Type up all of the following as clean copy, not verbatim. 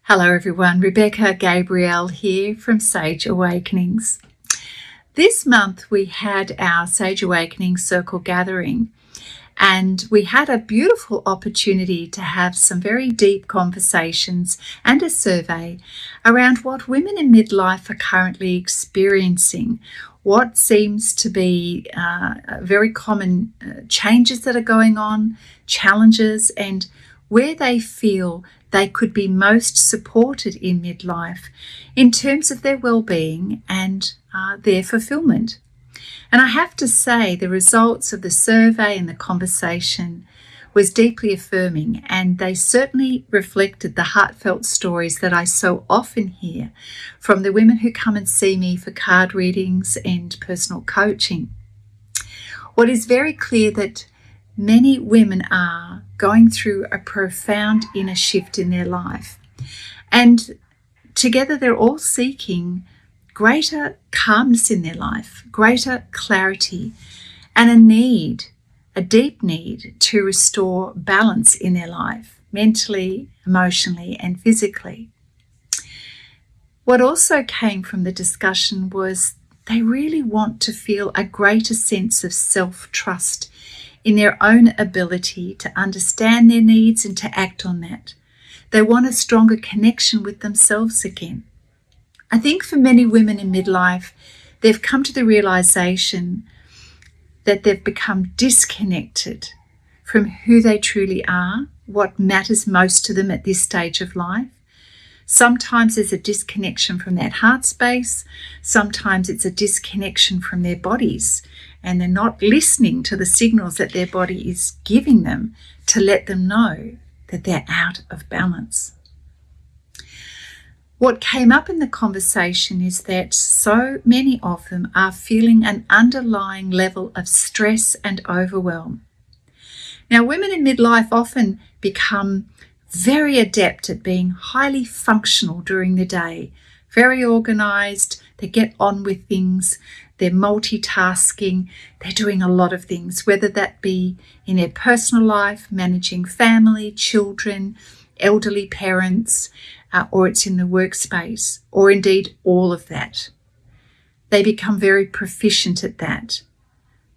Hello everyone, Rebecca Gabrielle here from Sage Awakenings. This month we had our Sage Awakening Circle gathering and we had a beautiful opportunity to have some very deep conversations and a survey around what women in midlife are currently experiencing, what seems to be very common changes that are going on, challenges, and where they feel they could be most supported in midlife in terms of their well-being and their fulfilment. And I have to say the results of the survey and the conversation was deeply affirming, and they certainly reflected the heartfelt stories that I so often hear from the women who come and see me for card readings and personal coaching. What is very clear that many women are going through a profound inner shift in their life. And together they're all seeking greater calmness in their life, greater clarity, and a deep need to restore balance in their life, mentally, emotionally, and physically. What also came from the discussion was they really want to feel a greater sense of self-trust in their own ability to understand their needs and to act on that. They want a stronger connection with themselves again. I think for many women in midlife, they've come to the realization that they've become disconnected from who they truly are, what matters most to them at this stage of life. Sometimes there's a disconnection from that heart space. Sometimes it's a disconnection from their bodies, and they're not listening to the signals that their body is giving them to let them know that they're out of balance. What came up in the conversation is that so many of them are feeling an underlying level of stress and overwhelm. Now, women in midlife often become very adept at being highly functional during the day, very organized, they get on with things, they're multitasking, they're doing a lot of things, whether that be in their personal life, managing family, children, elderly parents, or it's in the workspace, or indeed all of that. They become very proficient at that.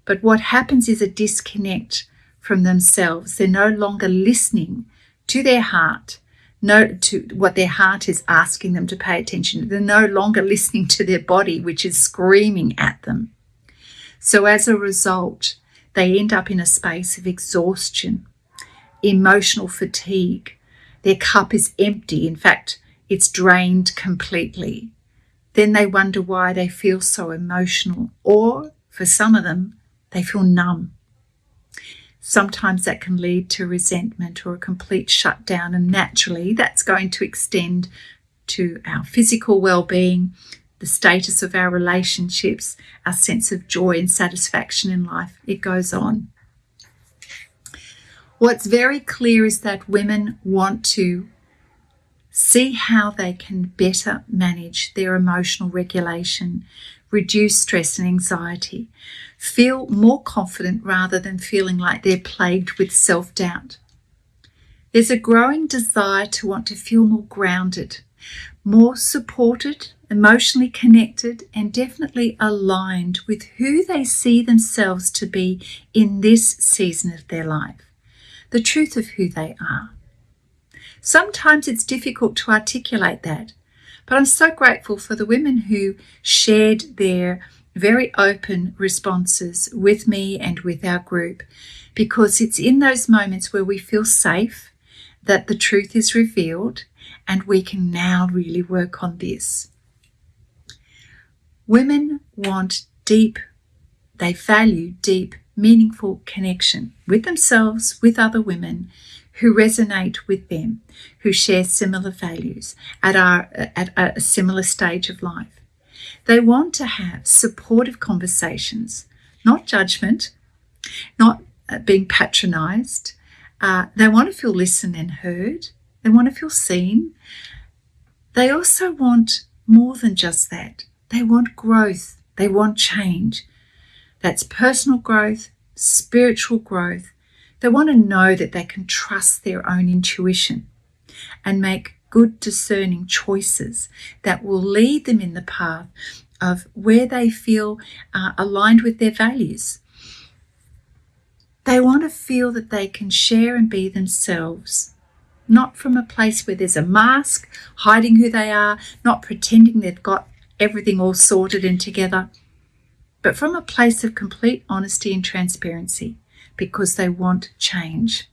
But what happens is a disconnect from themselves. They're no longer listening to their heart, to what their heart is asking them to pay attention to. They're no longer listening to their body, which is screaming at them. So as a result, they end up in a space of exhaustion, emotional fatigue. Their cup is empty. In fact, it's drained completely. Then they wonder why they feel so emotional, or for some of them, they feel numb. Sometimes that can lead to resentment or a complete shutdown, and naturally that's going to extend to our physical well-being, the status of our relationships, our sense of joy and satisfaction in life. It goes on. What's very clear is that women want to see how they can better manage their emotional regulation, reduce stress and anxiety, feel more confident rather than feeling like they're plagued with self-doubt. There's a growing desire to want to feel more grounded, more supported, emotionally connected, and definitely aligned with who they see themselves to be in this season of their life, the truth of who they are. Sometimes it's difficult to articulate that, but I'm so grateful for the women who shared their very open responses with me and with our group, because it's in those moments where we feel safe that the truth is revealed and we can now really work on this. Women want they value deep, meaningful connection with themselves, with other women who resonate with them, who share similar values at a similar stage of life. They want to have supportive conversations, not judgment, not being patronized. They want to feel listened and heard. They want to feel seen. They also want more than just that. They want growth. They want change. That's personal growth, spiritual growth. They want to know that they can trust their own intuition and make good discerning choices that will lead them in the path of where they feel aligned with their values. They want to feel that they can share and be themselves, not from a place where there's a mask, hiding who they are, not pretending they've got everything all sorted and together, but from a place of complete honesty and transparency, because they want change.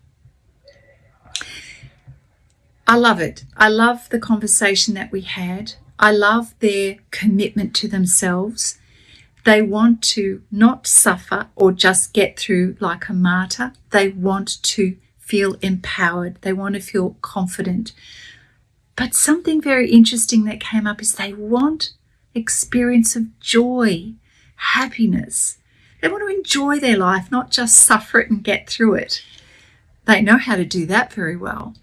I love it. I love the conversation that we had. I love their commitment to themselves. They want to not suffer or just get through like a martyr. They want to feel empowered. They want to feel confident. But something very interesting that came up is they want experience of joy, happiness. They want to enjoy their life, not just suffer it and get through it. They know how to do that very well.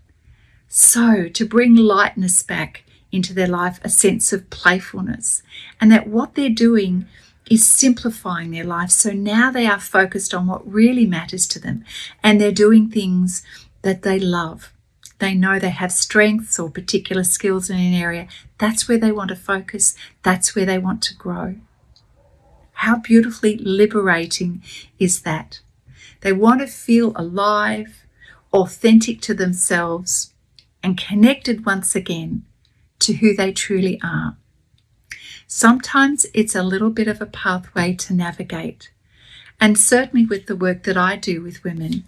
So to bring lightness back into their life, a sense of playfulness, and that what they're doing is simplifying their life. So now they are focused on what really matters to them, and they're doing things that they love. They know they have strengths or particular skills in an area. That's where they want to focus. That's where they want to grow. How beautifully liberating is that? They want to feel alive, authentic to themselves, and connected once again to who they truly are. Sometimes it's a little bit of a pathway to navigate. And certainly with the work that I do with women,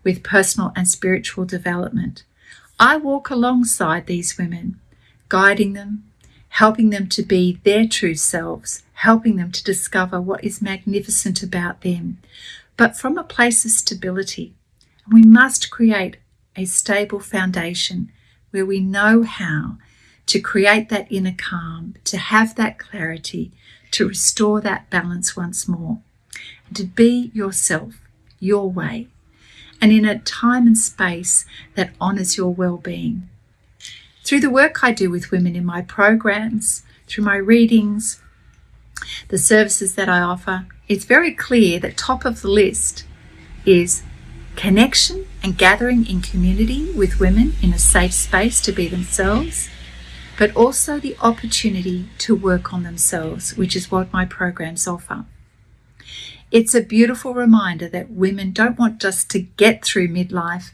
with personal and spiritual development, I walk alongside these women, guiding them, helping them to be their true selves, helping them to discover what is magnificent about them, but from a place of stability. We must create a stable foundation where we know how to create that inner calm, to have that clarity, to restore that balance once more, and to be yourself, your way, and in a time and space that honours your well-being. Through the work I do with women in my programs, through my readings, the services that I offer, it's very clear that top of the list is connection and gathering in community with women in a safe space to be themselves, but also the opportunity to work on themselves, which is what my programs offer. It's a beautiful reminder that women don't want just to get through midlife.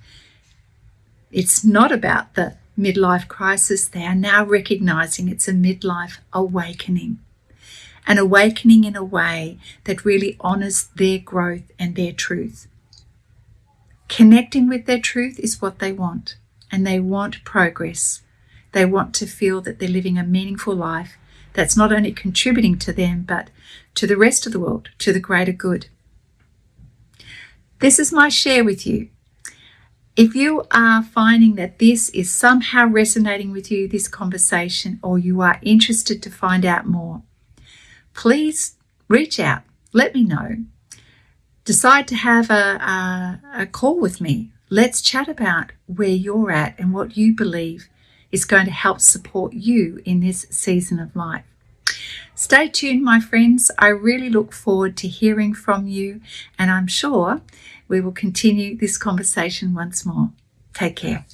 It's not about the midlife crisis. They are now recognizing it's a midlife awakening, an awakening in a way that really honors their growth and their truth. Connecting with their truth is what they want, and they want progress. They want to feel that they're living a meaningful life that's not only contributing to them, but to the rest of the world, to the greater good. This is my share with you. If you are finding that this is somehow resonating with you, this conversation, or you are interested to find out more, please reach out. Let me know. Decide to have a call with me. Let's chat about where you're at and what you believe is going to help support you in this season of life. Stay tuned, my friends. I really look forward to hearing from you, and I'm sure we will continue this conversation once more. Take care.